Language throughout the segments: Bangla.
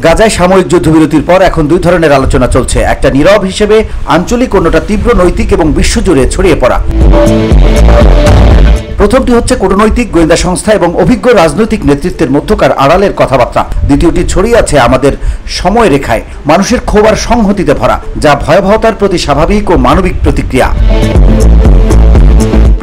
গাজায় সাময়িক যুদ্ধবিরতির পর এখন দুই ধরনের আলোচনা চলছে, একটা নীরব হিসেবে আঞ্চলিক, অন্যটা তীব্র নৈতিক এবং বিশ্বজুড়ে ছড়িয়ে পড়া। প্রথমটি হচ্ছে কূটনৈতিক, গোয়েন্দা সংস্থা এবং অভিজ্ঞ রাজনৈতিক নেতৃত্বের মধ্যকার আড়ালের কথাবার্তা। দ্বিতীয়টি ছড়িয়ে আছে আমাদের সময় রেখায়, মানুষের ক্ষোভ আর সংহতিতে ভরা, যা ভয়াবহতার প্রতি স্বাভাবিক ও মানবিক প্রতিক্রিয়া।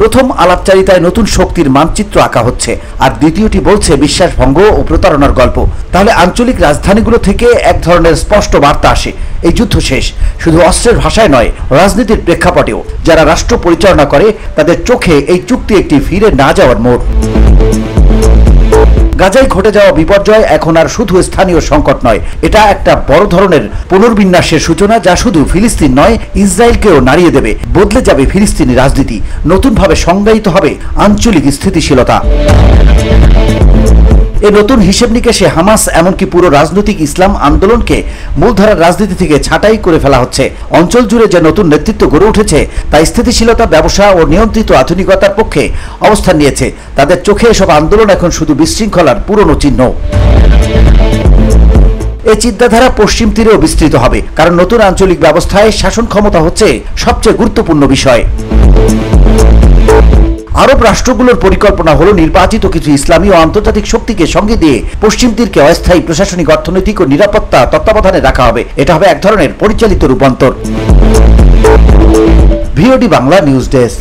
প্রথম আলাপচারিতায় নতুন শক্তির মানচিত্র আঁকা হচ্ছে, আর দ্বিতীয়টি বলছে বিশ্বাসভঙ্গ ও প্রতারণার গল্প। তাহলে আঞ্চলিক রাজধানীগুলো থেকে এক ধরনের স্পষ্ট বার্তা আসে, এই যুদ্ধ শেষ, শুধু অস্ত্রের ভাষায় নয়, রাজনীতির প্রেক্ষাপটেও। যারা রাষ্ট্র পরিচালনা করে তাদের চোখে এই চুক্তি একটি ফিরে না যাওয়ার মোড়। গাজায় ঘটে যাওয়া বিপর্যয় এখন আর শুধু স্থানীয় সংকট নয়, এটা একটা বড় ধরনের পুনর্বিন্যাসের সূচনা, যা শুধু ফিলিস্তিন নয়, ইসরায়েলকেও নাড়িয়ে দেবে। বদলে যাবে ফিলিস্তিনি রাজনীতি, নতুনভাবে সংজ্ঞায়িত হবে আঞ্চলিক স্থিতিশীলতা। এই নতুন হিসেব নিকেশে হামাস এমনকি পুরো রাজনৈতিক ইসলাম আন্দোলনকে মূলধারার রাজনীতি থেকে ছাঁটাই করে ফেলা হচ্ছে। অঞ্চল জুড়ে যে নতুন নেতৃত্ব গড়ে উঠেছে তা স্থিতিশীলতা, ব্যবসা ও নিয়ন্ত্রিত আধুনিকতার পক্ষে অবস্থান নিয়েছে। তাদের চোখে এসব আন্দোলন এখন শুধু বিশৃঙ্খলার পুরনো চিহ্ন। এই চিন্তাধারা পশ্চিম তীরেও বিস্তৃত হবে, কারণ নতুন আঞ্চলিক ব্যবস্থায় শাসন ক্ষমতা হচ্ছে সবচেয়ে গুরুত্বপূর্ণ বিষয়। আরব রাষ্ট্রগুলোর পরিকল্পনা হলো নির্বাচিত কিছু ইসলামী ও আন্তর্জাতিক শক্তিকে সঙ্গে দিয়ে পশ্চিম তীরকে অস্থায়ী প্রশাসনিক, অর্থনৈতিক ও নিরাপত্তা তত্ত্বাবধানে রাখা হবে। এটা হবে এক ধরনের পরিচালিত রূপান্তর। VOD Bangla news desk.